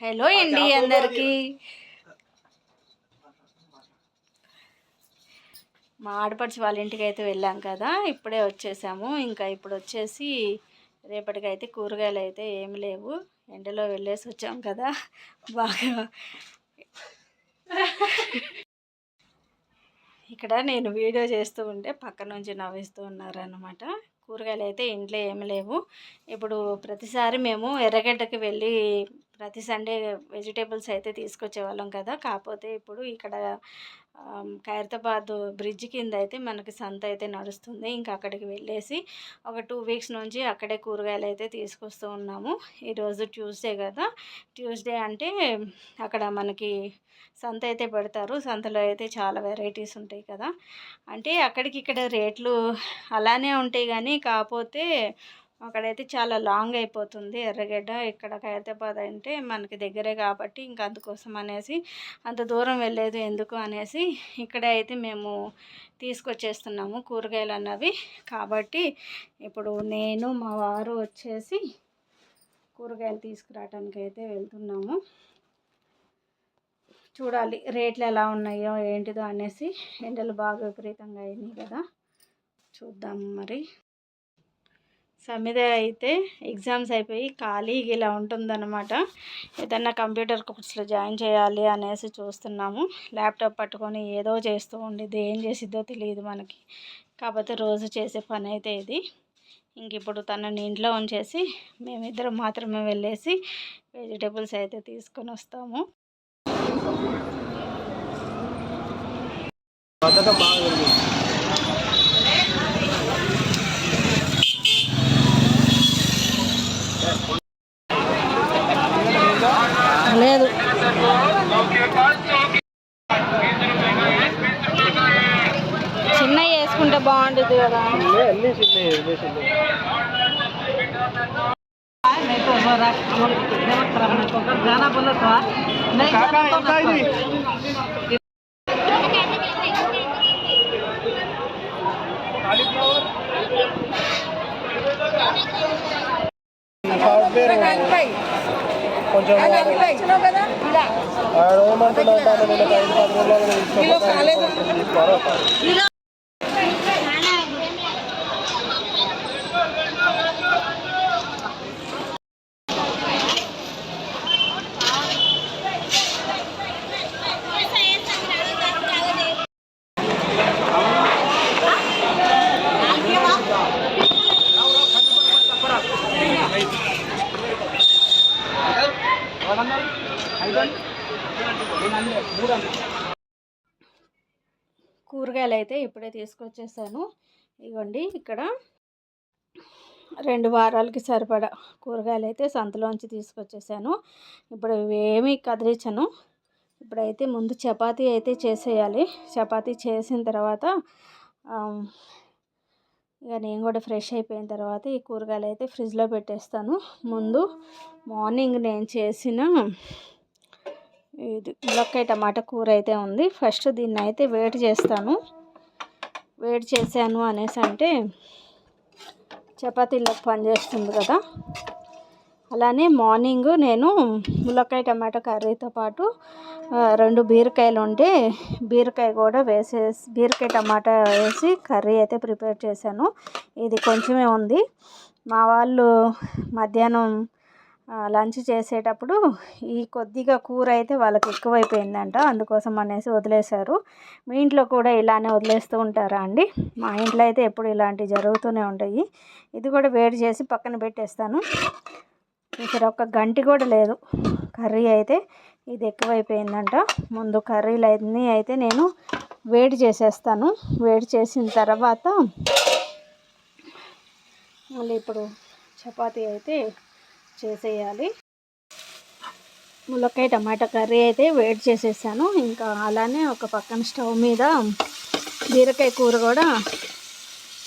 Hello అండి అందరికీ. మా ఆడపడుచు వాళ్ళ ఇంటికి అయితే వెళ్ళాం కదా, ఇప్పుడే వచ్చేసాము. ఇంకా ఇప్పుడు వచ్చేసి రేపటికైతే కూరగాయలు అయితే ఏమి లేవు, ఎండలో వెళ్ళేసి వచ్చాం కదా బాగా. ఇక్కడ నేను వీడియో చేస్తూ ఉంటే పక్క నుంచి నవ్విస్తూ ఉన్నారన్నమాట. కూరగాయలు అయితే ఇంట్లో ఏమి లేవు. ఇప్పుడు ప్రతిసారి మేము ఎర్రగడ్డకి వెళ్ళి ప్రతి సండే వెజిటేబుల్స్ అయితే తీసుకొచ్చేవాళ్ళం కదా. కాకపోతే ఇప్పుడు ఇక్కడ ఖైరతాబాద్ బ్రిడ్జ్ కింద అయితే మనకి సంత అయితే నడుస్తుంది. ఇంకా అక్కడికి వెళ్ళేసి ఒక 2 వీక్స్ నుంచి అక్కడే కూరగాయలు అయితే తీసుకొస్తూ ఉన్నాము. ఈరోజు ట్యూస్డే కదా, ట్యూస్డే అంటే అక్కడ మనకి సంత అయితే పెడతారు. సంతలో అయితే చాలా వెరైటీస్ ఉంటాయి కదా. అంటే అక్కడికి ఇక్కడ రేట్లు అలానే ఉంటాయి కానీ కాకపోతే అక్కడైతే చాలా లాంగ్ అయిపోతుంది ఎర్రగడ్డ. ఇక్కడ ఖైరతాబాద్ అంటే మనకి దగ్గరే కాబట్టి ఇంకా అందుకోసం అనేసి అంత దూరం వెళ్ళేది ఎందుకు అనేసి ఇక్కడే అయితే మేము తీసుకొచ్చేస్తున్నాము కూరగాయలు అన్నవి. కాబట్టి ఇప్పుడు నేను మా వారు వచ్చేసి కూరగాయలు తీసుకురావడానికి అయితే వెళ్తున్నాము. చూడాలి రేట్లు ఎలా ఉన్నాయో ఏంటిదో అనేసి. ఎండలు బాగా విపరీతంగా అయినాయి కదా, చూద్దాము మరి. సమిద అయితే ఎగ్జామ్స్ అయిపోయి ఖాళీగా ఇలా ఉంటుందన్నమాట. ఏదన్నా కంప్యూటర్ కోర్స్లో జాయిన్ చేయాలి అనేసి చూస్తున్నాము. ల్యాప్టాప్ పట్టుకొని ఏదో చేస్తూ ఉండేది, ఏం చేసిద్దో తెలియదు మనకి. కాకపోతే రోజు చేసే పని అయితే ఇది. ఇంక ఇప్పుడు తనని ఇంట్లో ఉంచేసి మేమిద్దరం మాత్రమే వెళ్ళేసి వెజిటేబుల్స్ అయితే తీసుకొని వస్తాము. లేదు చిన్న వేసుకుంటే బాగుంటుంది కదా. కొంచెం కూరగాయలు అయితే ఇప్పుడే తీసుకొచ్చేసాను. ఇవ్వండి ఇక్కడ 2 వారాలకి సరిపడా కూరగాయలు అయితే సంతలోంచి తీసుకొచ్చేసాను. ఇప్పుడు ఇవేమీ కదిలించను. ఇప్పుడైతే ముందు చపాతీ అయితే చేసేయాలి. చపాతీ చేసిన తర్వాత ఇక నేను కూడా ఫ్రెష్ అయిపోయిన తర్వాత ఈ కూరగాయలు అయితే ఫ్రిడ్జ్లో పెట్టేస్తాను. ముందు మార్నింగ్ నేను చేసిన ఇది ములక్కాయ టమాటా కూర అయితే ఉంది. ఫస్ట్ దీన్ని అయితే వేడి చేస్తాను. వేడి చేశాను అనేసి అంటే చపాతీలకు పనిచేస్తుంది కదా. అలానే మార్నింగ్ నేను ములక్కాయ టమాటా కర్రీతో పాటు 2 బీరకాయలు ఉంటే బీరకాయ కూడా వేసేసి బీరకాయ టమాటా వేసి కర్రీ అయితే ప్రిపేర్ చేశాను. ఇది కొంచెమే ఉంది. మా వాళ్ళు మధ్యాహ్నం లంచ్ చేసేటప్పుడు ఈ కొద్దిగా కూర అయితే వాళ్ళకి ఎక్కువైపోయిందంట, అందుకోసం అనేసి వదిలేశారు. మీ ఇంట్లో కూడా ఇలానే వదిలేస్తూ ఉంటారా అండి? మా ఇంట్లో అయితే ఎప్పుడు ఇలాంటివి జరుగుతూనే ఉంటాయి. ఇది కూడా వేడి చేసి పక్కన పెట్టేస్తాను. ఇక్కడ ఒక గంటి కూడా లేదు కర్రీ అయితే. ఇది ఎక్కువైపోయిందంట. ముందు కర్రీలన్నీ అయితే నేను వేడి చేసేస్తాను. వేడి చేసిన తర్వాత మళ్ళీ ఇప్పుడు చపాతీ అయితే చేసేయాలి. ములక్కాయ టమాటా కర్రీ అయితే వేడి చేసేసాను. ఇంకా అలానే ఒక పక్కన స్టవ్ మీద బీరకాయ కూర కూడా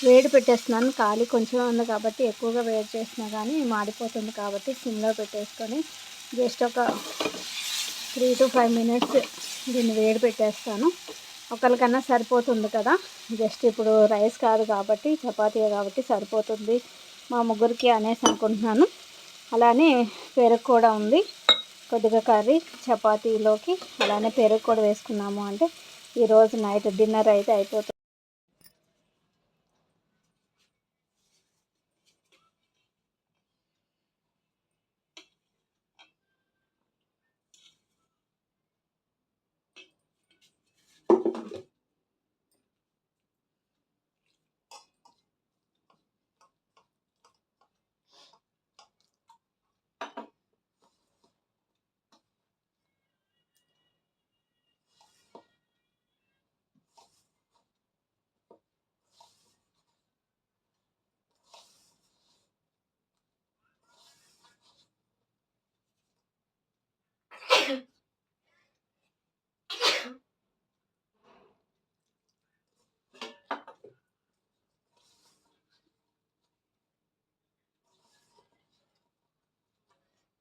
వేడి పెట్టేస్తున్నాను. ఖాళీ కొంచెం ఉంది కాబట్టి ఎక్కువగా వేడి చేసినా కానీ మాడిపోతుంది కాబట్టి సిమ్లో పెట్టేసుకొని జస్ట్ ఒక 3 to 5 minutes దీన్ని వేడి పెట్టేస్తాను. ఒకరికన్నా సరిపోతుంది కదా. జస్ట్ ఇప్పుడు రైస్ కాదు కాబట్టి చపాతీ కాబట్టి సరిపోతుంది మా ముగ్గురికి అనేసి అనుకుంటున్నాను. అలానే పెరుగు కూడా ఉంది. కొద్దిగా కర్రీ చపాతీలోకి అలానే పెరుగు కూడా వేసుకున్నాము అంటే ఈరోజు నైట్ డిన్నర్ అయితే అయిపోతుంది.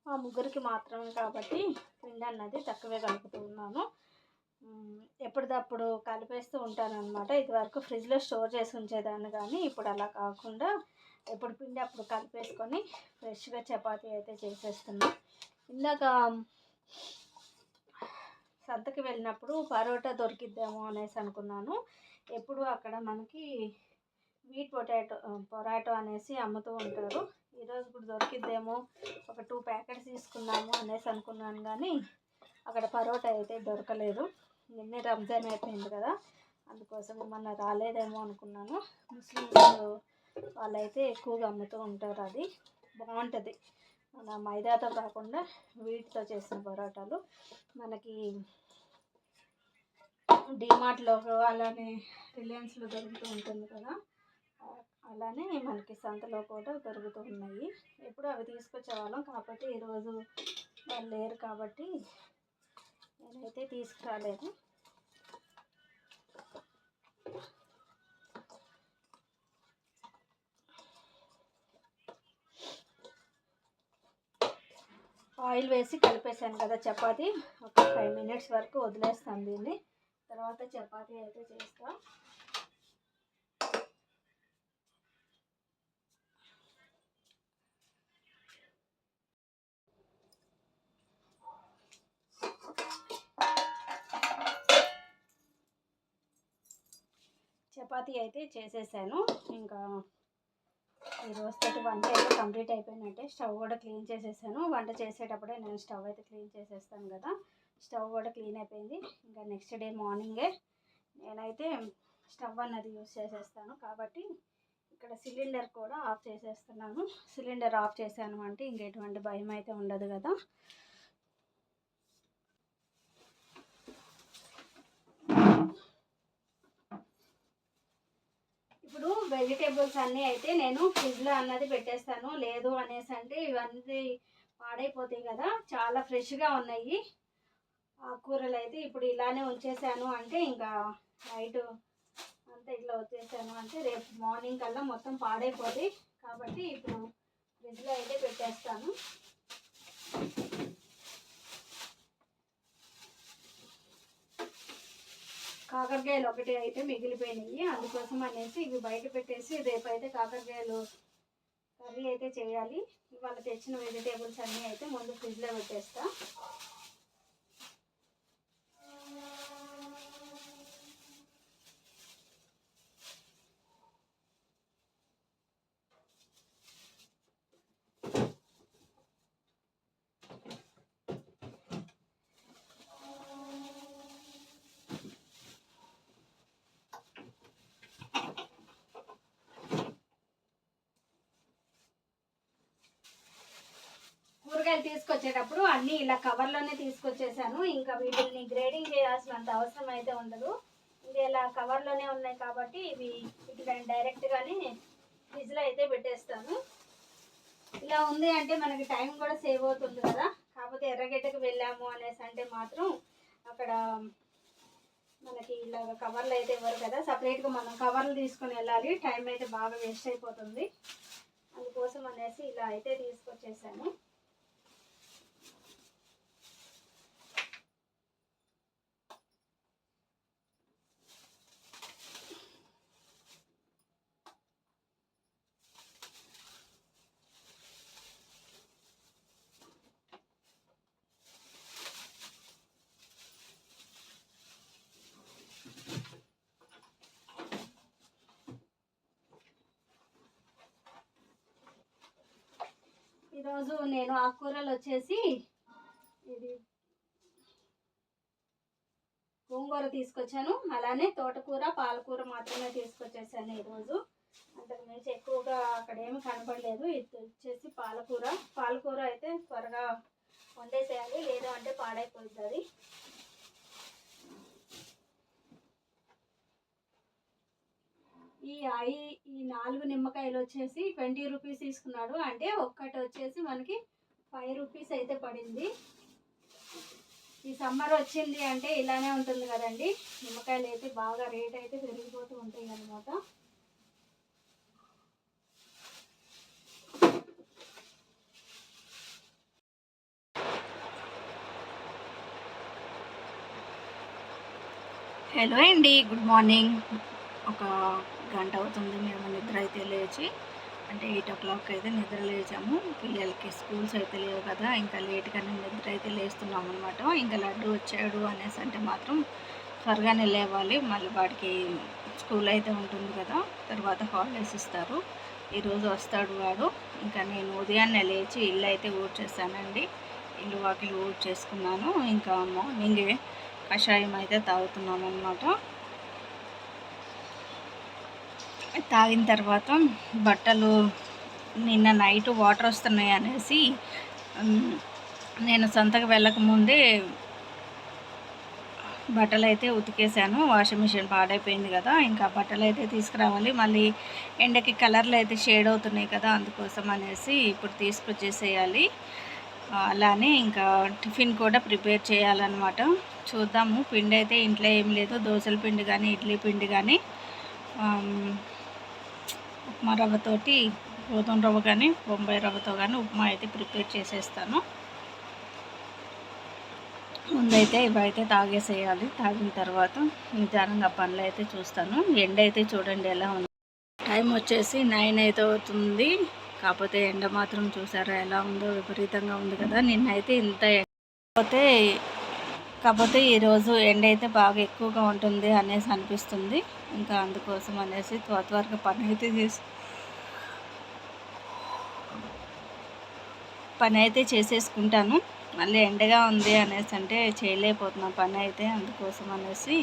ఆ ముగ్గురికి మాత్రమే కాబట్టి పిండి అన్నది తక్కువే కలుపుతున్నాను. ఎప్పటిదప్పుడు కలిపేస్తూ ఉంటాను అనమాట. ఇదివరకు ఫ్రిడ్జ్లో స్టోర్ చేసి ఉంచేదాన్ని, కానీ ఇప్పుడు అలా కాకుండా ఎప్పుడు పిండి అప్పుడు కలిపేసుకొని ఫ్రెష్గా చపాతీ అయితే చేసేస్తున్నాను. ఇందాక సంతకి వెళ్ళినప్పుడు పరోటా దొరికిద్దాము అనేసి అనుకున్నాను. ఎప్పుడు అక్కడ మనకి వీట్ పొటాటో అనేసి అమ్ముతూ ఉంటారు. ఈరోజు కూడా దొరికిద్దేమో ఒక 2 ప్యాకెట్స్ తీసుకున్నాము అనేసి అనుకున్నాను, కానీ అక్కడ పరోటా అయితే దొరకలేదు. నిన్నే రంజాన్ అయిపోయింది కదా, అందుకోసం ఏమన్నా రాలేదేమో అనుకున్నాను. ముస్లిమ్స్ వాళ్ళైతే ఎక్కువగా అమ్ముతూ ఉంటారు. అది బాగుంటుంది. మన మైదాతో కాకుండా వీటితో చేసిన పరోటాలు మనకి డిమార్ట్లో అలానే రిలయన్స్లో దొరుకుతూ ఉంటుంది కదా, అలానే మనకి సంతలో కూడా దొరుకుతూ ఉన్నాయి. ఎప్పుడు అవి తీసుకొచ్చేవాళ్ళం, కాకపోతే ఈరోజు వాళ్ళు లేరు కాబట్టి నేనైతే తీసుకురాలేదు. ఆయిల్ వేసి కలిపేసాను కదా చపాతీ, ఒక 5 మినిట్స్ వరకు వదిలేస్తాను దీన్ని. తర్వాత చపాతీ అయితే చేస్తా. చపాతీ అయితే చేసేసాను. ఇంకా ఈరోజుతోటి వంట అయితే కంప్లీట్ అయిపోయినట్టే. స్టవ్ కూడా క్లీన్ చేసేసాను. వంట చేసేటప్పుడే నేను స్టవ్ అయితే క్లీన్ చేసేస్తాను కదా. స్టవ్ కూడా క్లీన్ అయిపోయింది. ఇంకా నెక్స్ట్ డే మార్నింగే నేనైతే స్టవ్ అన్నది యూస్ చేసేస్తాను కాబట్టి ఇక్కడ సిలిండర్ కూడా ఆఫ్ చేసేస్తున్నాను. సిలిండర్ ఆఫ్ చేశాను అంటే ఇంకెటువంటి భయం అయితే ఉండదు కదా. ఇప్పుడు వెజిటేబుల్స్ అన్నీ అయితే నేను ఫ్రిడ్జ్లో అన్నది పెట్టేస్తాను. లేదు అనేసి అంటే ఇవన్నీ పాడైపోతాయి కదా, చాలా ఫ్రెష్గా ఉన్నాయి కూరలు అయితే. ఇప్పుడు ఇలానే ఉంచేసాను అంటే ఇంకా నైట్ అంతా ఇట్లా వచ్చేసాను అంటే రేపు మార్నింగ్ కల్లా మొత్తం పాడైపోతాయి కాబట్టి ఇప్పుడు ఫ్రిడ్జ్లో అయితే పెట్టేస్తాను. కాకరకాయలు ఒకటి అయితే మిగిలిపోయినాయి, అందుకోసం అనేసి ఇవి బయట పెట్టేసి రేపైతే కాకరకాయలు కర్రీ అయితే చేయాలి. ఇవాళ తెచ్చిన వెజిటేబుల్స్ అన్నీ అయితే ముందు ఫ్రిడ్జ్లో పెట్టేస్తా. కూరగాయలు తీసుకొచ్చేటప్పుడు అన్నీ ఇలా కవర్లోనే తీసుకొచ్చేసాను. ఇంకా వీటిని గ్రేడింగ్ చేయాల్సినంత అవసరం అయితే ఉండదు. ఇది ఇలా కవర్లోనే ఉన్నాయి కాబట్టి వీటిని డైరెక్ట్గానే ఫ్రిడ్జ్లో అయితే పెట్టేస్తాను. ఇలా ఉంది అంటే మనకి టైం కూడా సేవ్ అవుతుంది కదా. కాకపోతే ఎర్రగడ్డకు వెళ్ళాము అనేసి అంటే మాత్రం అక్కడ మనకి ఇలాగ కవర్లు అయితే ఇవ్వరు కదా, సపరేట్గా మనం కవర్లు తీసుకొని వెళ్ళాలి. టైం అయితే బాగా వేస్ట్ అయిపోతుంది. అందుకోసం అనేసి ఇలా అయితే తీసుకొచ్చేసాను. ఈరోజు నేను ఆకుకూరలు వచ్చేసి ఇది గోంగూర తీసుకొచ్చాను, అలానే తోటకూర పాలకూర మాత్రమే తీసుకొచ్చేసాను ఈరోజు. అంతకు మించి ఎక్కువగా అక్కడ ఏమి కనపడలేదు. ఇది వచ్చేసి పాలకూర అయితే త్వరగా వండేసేయాలి, లేదు అంటే పాడైపోతుంది. ఈ 4 నిమ్మకాయలు వచ్చేసి 20 రూపీస్ తీసుకున్నాడు. అంటే ఒక్కటి వచ్చేసి మనకి 5 రూపీస్ అయితే పడింది. ఈ సమ్మర్ వచ్చింది అంటే ఇలానే ఉంటుంది కదండి, నిమ్మకాయలు అయితే బాగా రేట్ అయితే పెరిగిపోతూ ఉంటాయి అన్నమాట. హలో అండి, గుడ్ మార్నింగ్. ఒక గంట అవుతుంది మేము నిద్ర అయితే లేచి, అంటే 8 o'clock అయితే నిద్ర లేచాము. పిల్లలకి స్కూల్స్ అయితే లేవు కదా, ఇంకా లేట్గానే నిద్ర అయితే లేస్తున్నాం అనమాట. ఇంకా లడ్డు వచ్చాడు అనేసి అంటే మాత్రం త్వరగానే లేవాలి, మళ్ళీ వాడికి స్కూల్ అయితే ఉంటుంది కదా, తర్వాత హాలిడేస్ ఇస్తారు. ఈరోజు వస్తాడు వాడు. ఇంకా నేను ఉదయాన్నే లేచి ఇల్లు అయితే ఊడ్చేసానండి, ఇల్లు వాకిలు ఊడ్చేసుకున్నాను. ఇంకా మార్నింగే కషాయం అయితే తాగుతున్నాం అన్నమాట. తాగిన తర్వాత బట్టలు నిన్న నైట్ వాటర్ వస్తున్నాయి అనేసి నేను సంతకు వెళ్ళకముందే బట్టలు అయితే ఉతికేసాను. వాషింగ్ మిషన్ పాడైపోయింది కదా, ఇంకా bట్టలు అయితే తీసుకురావాలి. మళ్ళీ ఎండకి కలర్లు అయితే షేడ్ అవుతున్నాయి కదా, అందుకోసం అనేసి ఇప్పుడు తీసుకొచ్చేసేయాలి. అలానే ఇంకా టిఫిన్ కూడా ప్రిపేర్ చేయాలన్నమాట. చూద్దాము. పిండి అయితే ఇంట్లో ఏం లేదు, దోశల పిండి కానీ ఇడ్లీ పిండి కానీ ఉప్మా రవ్వతోటి, గోధుమ రవ్వ కానీ బొంబాయి రవ్వతో కానీ ఉప్మా అయితే ప్రిపేర్ చేసేస్తాను. ముందైతే ఇవైతే తాగేసేయాలి. తాగిన తర్వాత నిదానంగా పనులు అయితే చూస్తాను. ఎండ అయితే చూడండి ఎలా ఉంది. టైం వచ్చేసి 9 అయితే అవుతుంది. కాకపోతే ఎండ మాత్రం చూసారా ఎలా ఉందో, విపరీతంగా ఉంది కదా. నిన్నైతే ఇంత కాకపోతే ఈరోజు ఎండ అయితే బాగా ఎక్కువగా ఉంటుంది అనేసి అనిపిస్తుంది. ఇంకా అందుకోసం అనేసి త్వరగా పని అయితే చేసేసుకుంటాను. మళ్ళీ ఎండగా ఉంది అనేసి అంటే చేయలేకపోతున్నా పని అయితే, అందుకోసం అనేసి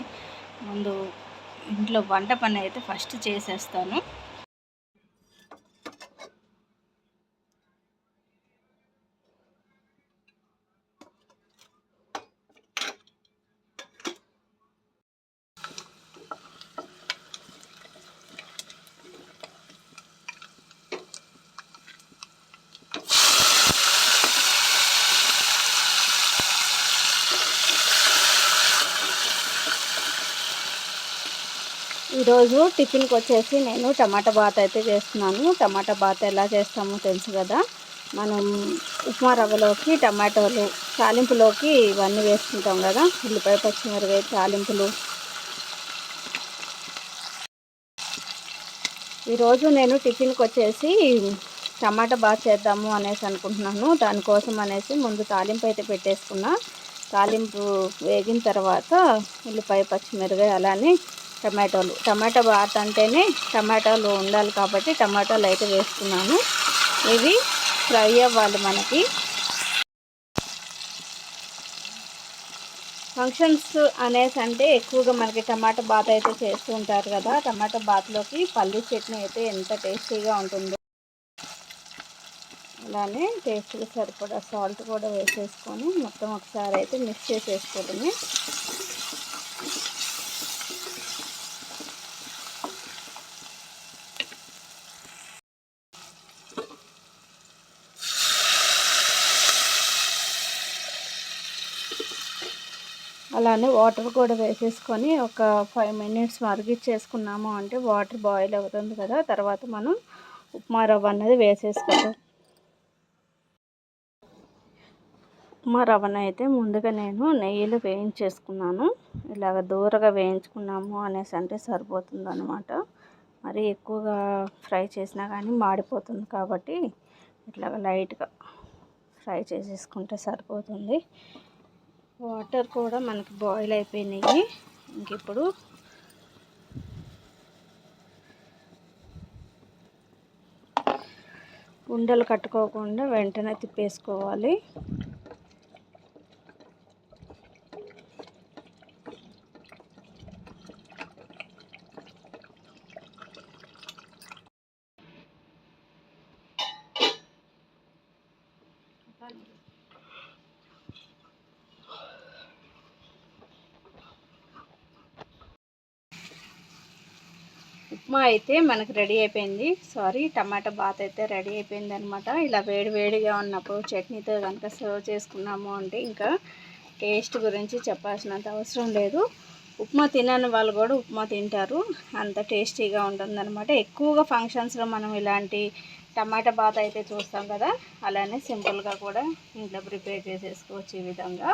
ముందు ఇంట్లో వంట పని అయితే ఫస్ట్ చేసేస్తాను. ఈరోజు టిఫిన్కి వచ్చేసి నేను టమాటా బాత్ అయితే చేస్తున్నాను. టమాటా బాత్ ఎలా చేస్తామో తెలుసు కదా, మనం ఉప్మా రవ్వలోకి టమాటోలు, తాలింపులోకి ఇవన్నీ వేసుకుంటాం కదా, ఉల్లిపాయ పచ్చిమిరపకాయ తాలింపులు. ఈరోజు నేను టిఫిన్కి వచ్చేసి టమాటా బాత్ చేద్దాము అనేసి అనుకుంటున్నాను. దానికోసం అనేసి ముందు తాలింపు అయితే పెట్టేసుకున్నా. తాలింపు వేగిన తర్వాత ఉల్లిపాయ పచ్చిమిరపకాయ అలానే టమాటా బాత్ అంటేనే టమాటాలు ఉండాలి కాబట్టి టమాటాలు అయితే వేసుకున్నాను. ఇవి ఫ్రై అవ్వాలి. మనకి ఫంక్షన్స్ అనేసి అంటే ఎక్కువగా మనకి టమాటా బాత్ అయితే చేస్తూ ఉంటారు కదా. టమాటా బాత్లోకి పల్లి చట్నీ అయితే ఎంత టేస్టీగా ఉంటుందో. అలానే టేస్ట్కి సరిపడా సాల్ట్ కూడా వేసేసుకొని మొత్తం ఒకసారి అయితే మిక్స్ చేసేసుకోవడమే. అలానే వాటర్ కూడా వేసేసుకొని ఒక 5 minutes మరిగిచ్చేసుకున్నాము అంటే వాటర్ బాయిల్ అవుతుంది కదా, తర్వాత మనం ఉప్మా రవ్వ అన్నది వేసేసుకోవాలి. ఉప్మా రవ్వను అయితే ముందుగా నేను నెయ్యిలో వేయించేసుకున్నాను. ఇలాగ దూరగా వేయించుకున్నాము అనేసి అంటే సరిపోతుంది అనమాట. మరి ఎక్కువగా ఫ్రై చేసినా కానీ మాడిపోతుంది కాబట్టి ఇట్లాగ లైట్గా ఫ్రై చేసేసుకుంటే సరిపోతుంది. వాటర్ కూడా మనకి బాయిల్ అయిపోయినాయి. ఇంక ఇప్పుడు ఉండలు కట్టుకోకుండా వెంటనే తిప్పేసుకోవాలి. ఉప్మా అయితే మనకు రెడీ అయిపోయింది. టమాటా బాత్ అయితే రెడీ అయిపోయింది అనమాట. ఇలా వేడిగా ఉన్నప్పుడు చట్నీతో కనుక సర్వ్ చేసుకున్నాము అంటే ఇంకా టేస్ట్ గురించి చెప్పాల్సినంత అవసరం లేదు. ఉప్మా తినని వాళ్ళు కూడా ఉప్మా తింటారు, అంత టేస్టీగా ఉంటుందన్నమాట. ఎక్కువగా ఫంక్షన్స్లో మనం ఇలాంటి టమాటా బాత్ అయితే చూస్తాం కదా, అలానే సింపుల్గా కూడా ఇంట్లో ప్రిపేర్ చేసేసుకోవచ్చు. ఈ విధంగా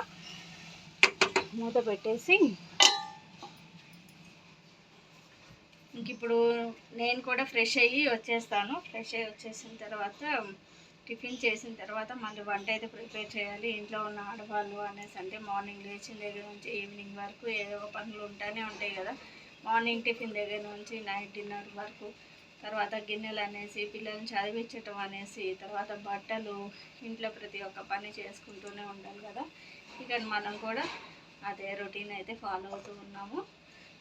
మూత పెట్టేసి ఇంక ఇప్పుడు నేను కూడా ఫ్రెష్ అయ్యి వచ్చేస్తాను. ఫ్రెష్ అయ్యి వచ్చేసిన తర్వాత టిఫిన్ చేసిన తర్వాత మళ్ళీ వంట అయితే ప్రిపేర్ చేయాలి. ఇంట్లో ఉన్న ఆడవాళ్ళు అనేసి అంటే మార్నింగ్ లేచిన దగ్గర నుంచి ఈవినింగ్ వరకు ఏదో ఒక పనులు ఉంటానే ఉంటాయి కదా. మార్నింగ్ టిఫిన్ దగ్గర నుంచి నైట్ డిన్నర్ వరకు, తర్వాత గిన్నెలు అనేసి, పిల్లల్ని చదివించటం అనేసి, తర్వాత బట్టలు, ఇంట్లో ప్రతి ఒక్క పని చేసుకుంటూనే ఉండాలి కదా. ఇక మనం కూడా అదే రొటీన్ అయితే ఫాలో అవుతూ ఉన్నాము.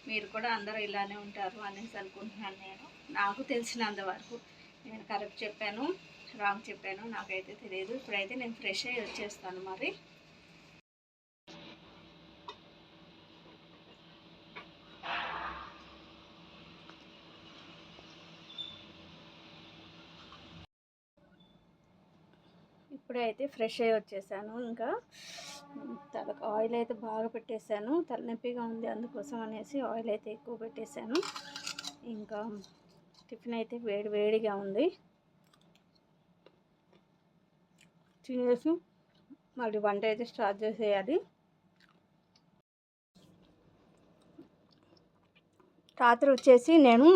మీరు కూడా అందరూ ఇలానే ఉంటారు అనేసి అనుకుంటున్నాను. నాకు తెలిసినంత వరకు నేను కరెక్ట్ చెప్పాను, రాంగ్ చెప్పాను నాకైతే తెలియదు. ఇప్పుడైతే నేను ఫ్రెష్ అయ్యి వచ్చేస్తాను. మరి ఇప్పుడైతే ఫ్రెష్ అయ్యి వచ్చేసాను. ఇంకా తలకు ఆయిల్ అయితే బాగా పెట్టేశాను, తలనొప్పిగా ఉంది అందుకోసం అనేసి ఆయిల్ అయితే ఎక్కువ పెట్టేశాను. ఇంకా టిఫిన్ అయితే వేడిగా ఉంది. తినేసి మళ్ళీ వంట అయితే స్టార్ట్ చేసేయాలి. రాత్రి వచ్చేసి నేను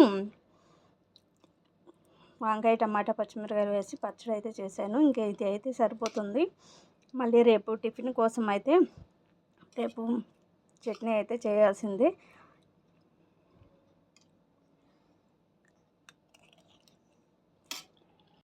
వంకాయ టమాటా పచ్చిమిరకాయలు వేసి పచ్చడి అయితే చేశాను. ఇంకా ఇది అయితే సరిపోతుంది. మళ్ళీ రేపు టిఫిన్ కోసం అయితే రేపు చట్నీ అయితే చేయాల్సింది.